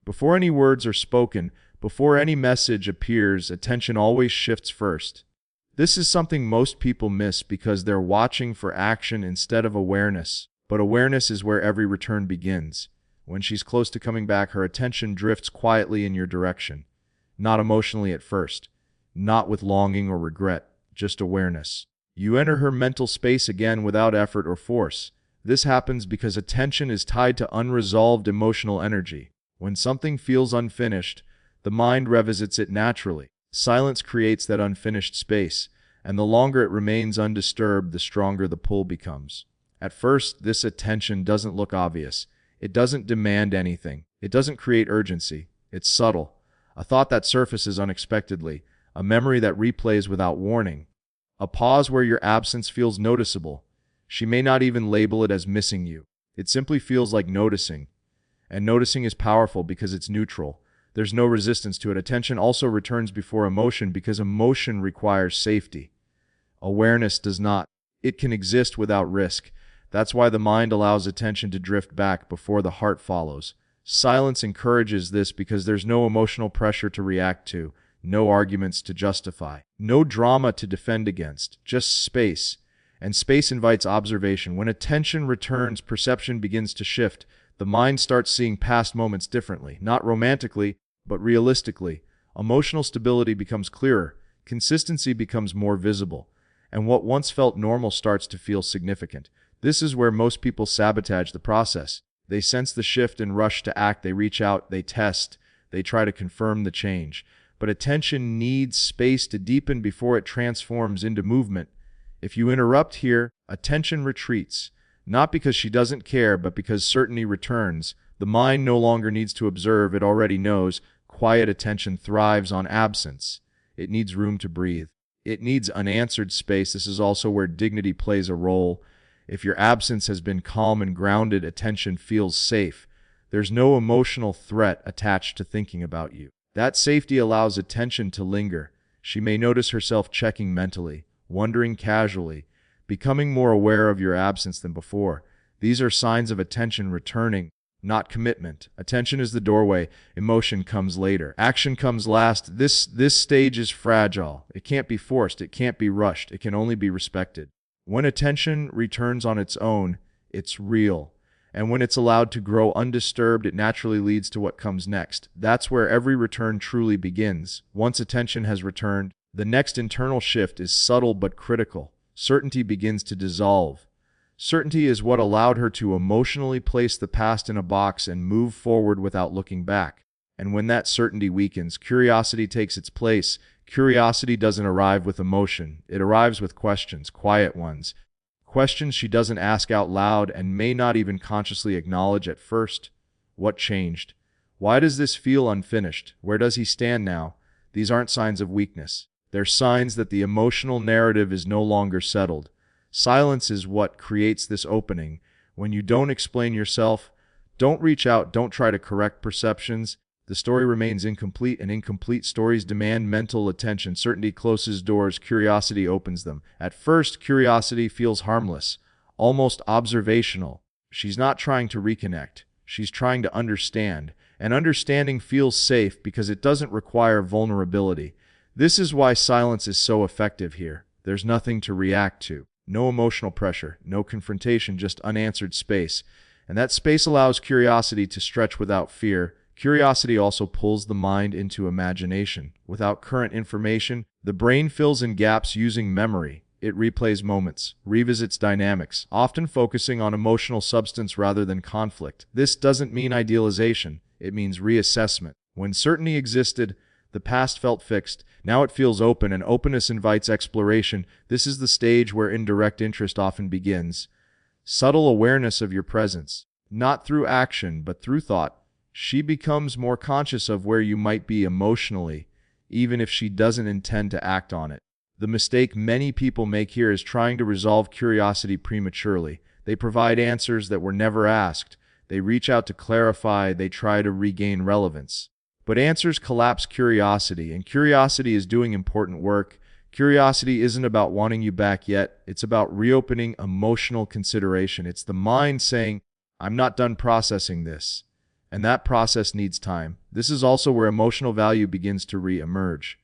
Before any words are spoken, before any message appears, attention always shifts first. This is something most people miss because they're watching for action instead of awareness. But awareness is where every return begins. When she's close to coming back, her attention drifts quietly in your direction. Not emotionally at first, not with longing or regret, just awareness. You enter her mental space again without effort or force. This happens because attention is tied to unresolved emotional energy. When something feels unfinished, the mind revisits it naturally. Silence creates that unfinished space, and the longer it remains undisturbed, the stronger the pull becomes. At first, this attention doesn't look obvious. It doesn't demand anything. It doesn't create urgency. It's subtle. A thought that surfaces unexpectedly. A memory that replays without warning. A pause where your absence feels noticeable. She may not even label it as missing you. It simply feels like noticing. And noticing is powerful because it's neutral. There's no resistance to it. Attention also returns before emotion because emotion requires safety. Awareness does not. It can exist without risk. That's why the mind allows attention to drift back before the heart follows. Silence encourages this because there's no emotional pressure to react to, no arguments to justify, no drama to defend against, just space. And space invites observation. When attention returns, perception begins to shift. The mind starts seeing past moments differently, not romantically, but realistically. Emotional stability becomes clearer. Consistency becomes more visible. And what once felt normal starts to feel significant. This is where most people sabotage the process. They sense the shift and rush to act. They reach out, they test, they try to confirm the change. But attention needs space to deepen before it transforms into movement. If you interrupt here, attention retreats. Not because she doesn't care, but because certainty returns. The mind no longer needs to observe, it already knows. Quiet attention thrives on absence. It needs room to breathe. It needs unanswered space. This is also where dignity plays a role. If your absence has been calm and grounded, attention feels safe. There's no emotional threat attached to thinking about you. That safety allows attention to linger. She may notice herself checking mentally, wondering casually, becoming more aware of your absence than before. These are signs of attention returning, not commitment. Attention is the doorway. Emotion comes later. Action comes last. This stage is fragile. It can't be forced. It can't be rushed. It can only be respected. When attention returns on its own, it's real. And when it's allowed to grow undisturbed, it naturally leads to what comes next. That's where every return truly begins. Once attention has returned, the next internal shift is subtle but critical. Certainty begins to dissolve. Certainty is what allowed her to emotionally place the past in a box and move forward without looking back. And when that certainty weakens, curiosity takes its place. Curiosity doesn't arrive with emotion. It arrives with questions, quiet ones. Questions she doesn't ask out loud and may not even consciously acknowledge at first. What changed? Why does this feel unfinished? Where does he stand now? These aren't signs of weakness. They're signs that the emotional narrative is no longer settled. Silence is what creates this opening. When you don't explain yourself, don't reach out, don't try to correct perceptions, the story remains incomplete, and incomplete stories demand mental attention. Certainty closes doors, curiosity opens them. At first, curiosity feels harmless, almost observational. She's not trying to reconnect. She's trying to understand. And understanding feels safe because it doesn't require vulnerability. This is why silence is so effective here. There's nothing to react to. No emotional pressure, no confrontation, just unanswered space. And that space allows curiosity to stretch without fear. Curiosity also pulls the mind into imagination. Without current information, the brain fills in gaps using memory. It replays moments, revisits dynamics, often focusing on emotional substance rather than conflict. This doesn't mean idealization. It means reassessment. When certainty existed, the past felt fixed. Now it feels open, and openness invites exploration. This is the stage where indirect interest often begins. Subtle awareness of your presence, not through action, but through thought. She becomes more conscious of where you might be emotionally, even if she doesn't intend to act on it. The mistake many people make here is trying to resolve curiosity prematurely. They provide answers that were never asked. They reach out to clarify. They try to regain relevance. But answers collapse curiosity, and curiosity is doing important work. Curiosity isn't about wanting you back yet. It's about reopening emotional consideration. It's the mind saying, I'm not done processing this. and that process needs time. This is also where emotional value begins to re-emerge.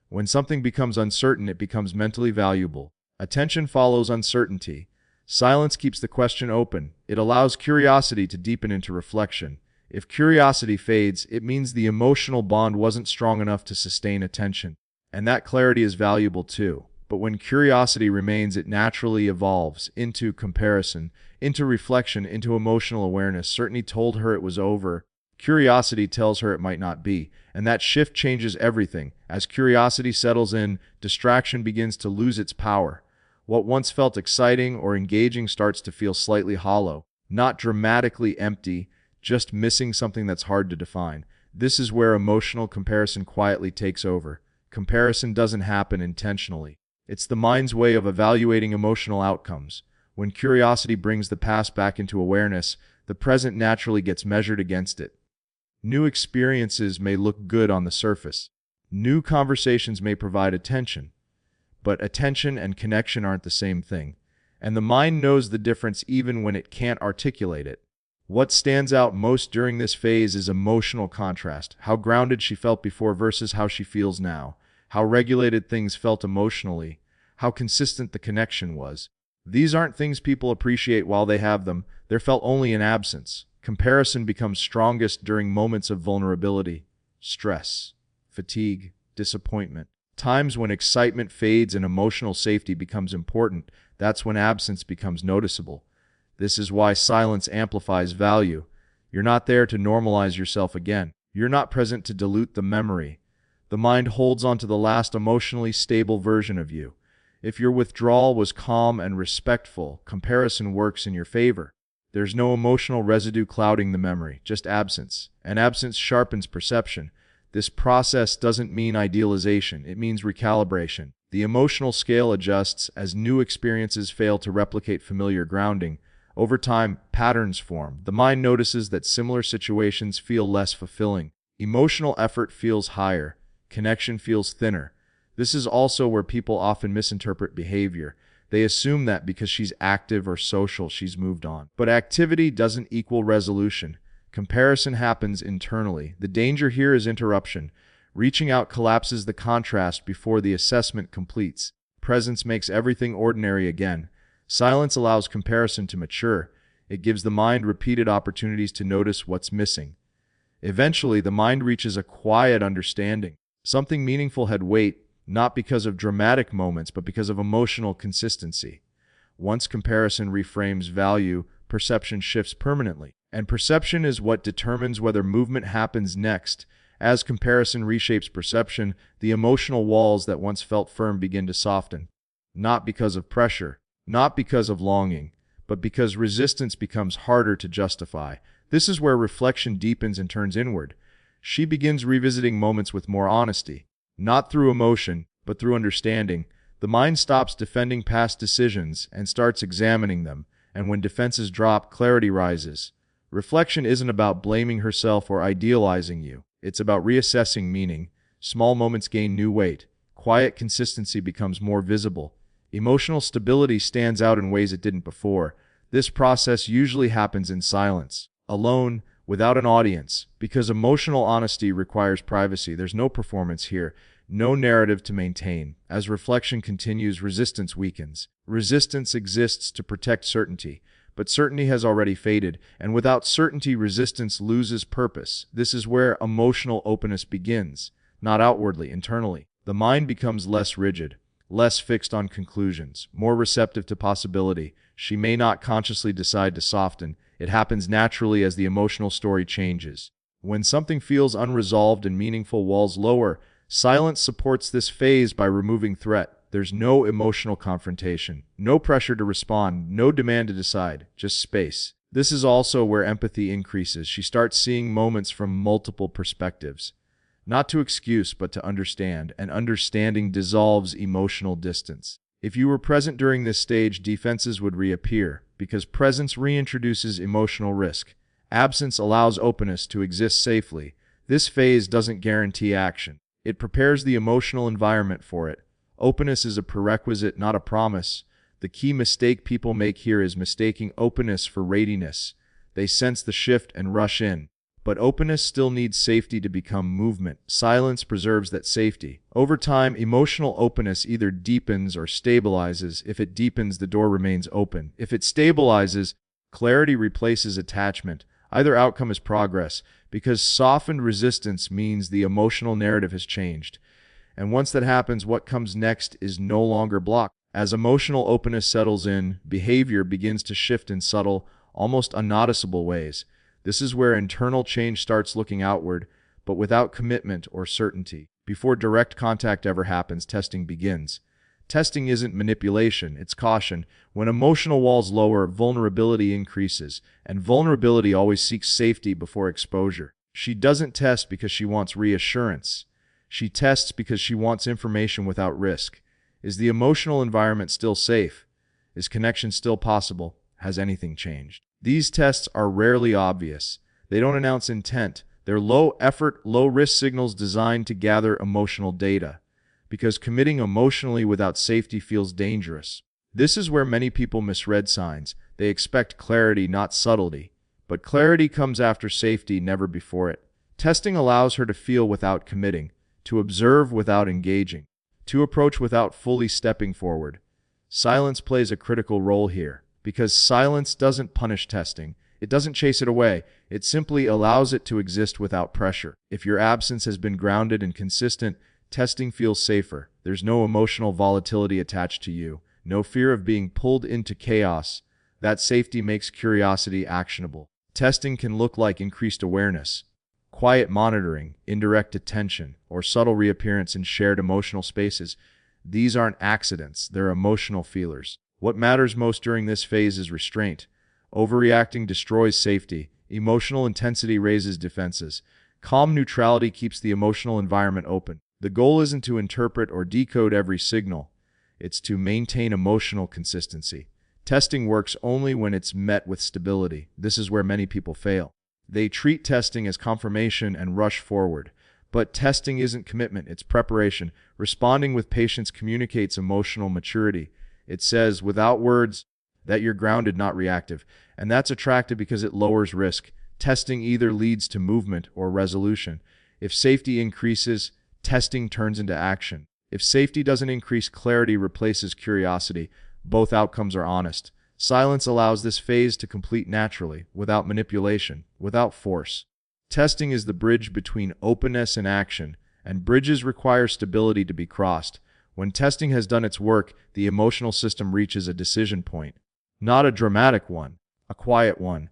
When something becomes uncertain, it becomes mentally valuable. Attention follows uncertainty. Silence keeps the question open. It allows curiosity to deepen into reflection. If curiosity fades, it means the emotional bond wasn't strong enough to sustain attention. And that clarity is valuable too. But when curiosity remains, it naturally evolves into comparison, into reflection, into emotional awareness. Certainty told her it was over. Curiosity tells her it might not be. And that shift changes everything. As curiosity settles in, distraction begins to lose its power. What once felt exciting or engaging starts to feel slightly hollow, not dramatically empty, just missing something that's hard to define. This is where emotional comparison quietly takes over. Comparison doesn't happen intentionally. It's the mind's way of evaluating emotional outcomes. When curiosity brings the past back into awareness, the present naturally gets measured against it. New experiences may look good on the surface. New conversations may provide attention. But attention and connection aren't the same thing. And the mind knows the difference even when it can't articulate it. What stands out most during this phase is emotional contrast. How grounded she felt before versus how she feels now. How regulated things felt emotionally. How consistent the connection was. These aren't things people appreciate while they have them. They're felt only in absence. Comparison becomes strongest during moments of vulnerability, stress, fatigue, disappointment. Times when excitement fades and emotional safety becomes important. That's when absence becomes noticeable. This is why silence amplifies value. You're not there to normalize yourself again. You're not present to dilute the memory. The mind holds on to the last emotionally stable version of you. If your withdrawal was calm and respectful, comparison works in your favor. There's no emotional residue clouding the memory, just absence. And absence sharpens perception. This process doesn't mean idealization, it means recalibration. The emotional scale adjusts as new experiences fail to replicate familiar grounding. Over time, patterns form. The mind notices that similar situations feel less fulfilling. Emotional effort feels higher. Connection feels thinner. This is also where people often misinterpret behavior. They assume that because she's active or social, she's moved on. But activity doesn't equal resolution. Comparison happens internally. The danger here is interruption. Reaching out collapses the contrast before the assessment completes. Presence makes everything ordinary again. Silence allows comparison to mature. It gives the mind repeated opportunities to notice what's missing. Eventually, the mind reaches a quiet understanding. Something meaningful had weight, not because of dramatic moments, but because of emotional consistency. Once comparison reframes value, perception shifts permanently. And perception is what determines whether movement happens next. As comparison reshapes perception, the emotional walls that once felt firm begin to soften. Not because of pressure, not because of longing, but because resistance becomes harder to justify. This is where reflection deepens and turns inward. She begins revisiting moments with more honesty, not through emotion, but through understanding. The mind stops defending past decisions and starts examining them, and when defenses drop, clarity rises. Reflection isn't about blaming herself or idealizing you. It's about reassessing meaning. Small moments gain new weight. Quiet consistency becomes more visible. Emotional stability stands out in ways it didn't before. This process usually happens in silence, alone, without an audience, because emotional honesty requires privacy. There's no performance here, no narrative to maintain. As reflection continues, resistance weakens. Resistance exists to protect certainty. But certainty has already faded, and without certainty, resistance loses purpose. This is where emotional openness begins, not outwardly, internally. The mind becomes less rigid, less fixed on conclusions, more receptive to possibility. She may not consciously decide to soften. It happens naturally as the emotional story changes. When something feels unresolved and meaningful, walls lower. Silence supports this phase by removing threat. There's no emotional confrontation, no pressure to respond, no demand to decide, just space. This is also where empathy increases. She starts seeing moments from multiple perspectives, not to excuse, but to understand, and understanding dissolves emotional distance. If you were present during this stage, defenses would reappear, because presence reintroduces emotional risk. Absence allows openness to exist safely. This phase doesn't guarantee action. It prepares the emotional environment for it. Openness is a prerequisite, not a promise. The key mistake people make here is mistaking openness for readiness. They sense the shift and rush in. But openness still needs safety to become movement. Silence preserves that safety. Over time, emotional openness either deepens or stabilizes. If it deepens, the door remains open. If it stabilizes, clarity replaces attachment. Either outcome is progress, because softened resistance means the emotional narrative has changed. And once that happens, what comes next is no longer blocked. As emotional openness settles in, behavior begins to shift in subtle, almost unnoticeable ways. This is where internal change starts looking outward, but without commitment or certainty. Before direct contact ever happens, testing begins. Testing isn't manipulation, it's caution. When emotional walls lower, vulnerability increases, and vulnerability always seeks safety before exposure. She doesn't test because she wants reassurance. She tests because she wants information without risk. Is the emotional environment still safe? Is connection still possible? Has anything changed? These tests are rarely obvious. They don't announce intent. They're low-effort, low-risk signals designed to gather emotional data, because committing emotionally without safety feels dangerous. This is where many people misread signs. They expect clarity, not subtlety. But clarity comes after safety, never before it. Testing allows her to feel without committing, to observe without engaging, to approach without fully stepping forward. Silence plays a critical role here, because silence doesn't punish testing. It doesn't chase it away. It simply allows it to exist without pressure. If your absence has been grounded and consistent, testing feels safer. There's no emotional volatility attached to you, no fear of being pulled into chaos. That safety makes curiosity actionable. Testing can look like increased awareness, quiet monitoring, indirect attention, or subtle reappearance in shared emotional spaces. These aren't accidents, they're emotional feelers. What matters most during this phase is restraint. Overreacting destroys safety. Emotional intensity raises defenses. Calm neutrality keeps the emotional environment open. The goal isn't to interpret or decode every signal. It's to maintain emotional consistency. Testing works only when it's met with stability. This is where many people fail. They treat testing as confirmation and rush forward. But testing isn't commitment, it's preparation. Responding with patience communicates emotional maturity. It says, without words, that you're grounded, not reactive. And that's attractive because it lowers risk. Testing either leads to movement or resolution. If safety increases, testing turns into action. If safety doesn't increase, clarity replaces curiosity. Both outcomes are honest. Silence allows this phase to complete naturally, without manipulation, without force. Testing is the bridge between openness and action, and bridges require stability to be crossed. When testing has done its work, the emotional system reaches a decision point. Not a dramatic one, a quiet one.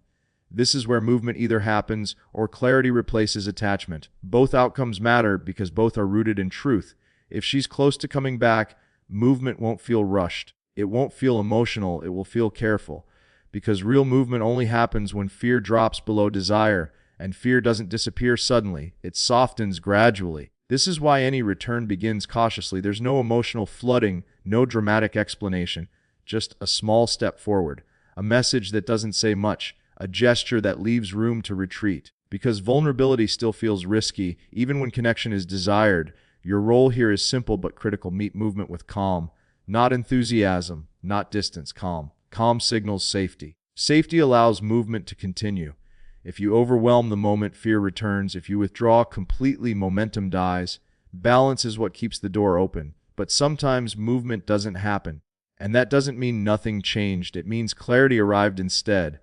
This is where movement either happens or clarity replaces attachment. Both outcomes matter because both are rooted in truth. If she's close to coming back, movement won't feel rushed. It won't feel emotional, it will feel careful. Because real movement only happens when fear drops below desire, and fear doesn't disappear suddenly. It softens gradually. This is why any return begins cautiously. There's no emotional flooding, no dramatic explanation. Just a small step forward, a message that doesn't say much, a gesture that leaves room to retreat. Because vulnerability still feels risky, even when connection is desired. Your role here is simple but critical. Meet movement with calm, not enthusiasm, not distance. Calm. Calm signals safety. Safety allows movement to continue. If you overwhelm the moment, fear returns. If you withdraw completely, momentum dies. Balance is what keeps the door open. But sometimes movement doesn't happen. And that doesn't mean nothing changed. It means clarity arrived instead.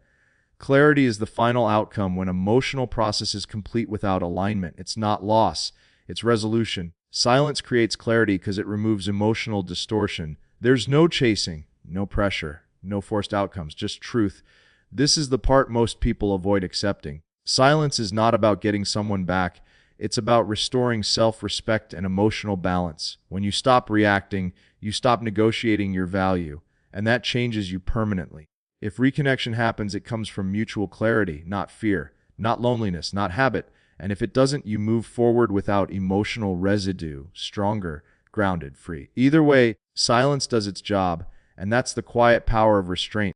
Clarity is the final outcome when emotional process is complete without alignment. It's not loss, it's resolution. Silence creates clarity because it removes emotional distortion. There's no chasing, no pressure, no forced outcomes, just truth. This is the part most people avoid accepting. Silence is not about getting someone back. It's about restoring self-respect and emotional balance. When you stop reacting, you stop negotiating your value, and that changes you permanently. If reconnection happens, it comes from mutual clarity, not fear, not loneliness, not habit. And if it doesn't, you move forward without emotional residue, stronger, grounded, free. Either way, silence does its job, and that's the quiet power of restraint.